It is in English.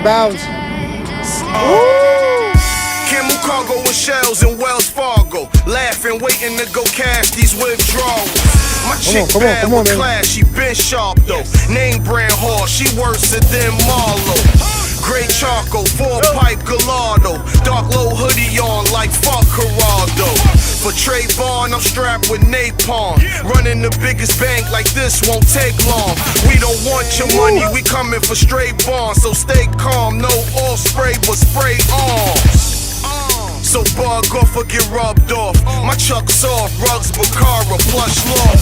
bounds. Camel cargo and shells in Wells Fargo. Laughing, waiting to go cash these withdrawals. My chick bad with class, she been sharp though. Name brand hard, she worse than Marlo. Gray charcoal, 4-pipe Gallardo. Dark low hoodie on like fuck Geraldo. For Trayvon, I'm strapped with napalm. Running the biggest bank like this won't take long. We don't want your money, we coming for straight bonds. So stay calm, no oil spray but spray arms. So bug off or get rubbed off. My chuck's off, rugs, Bacara, plush law.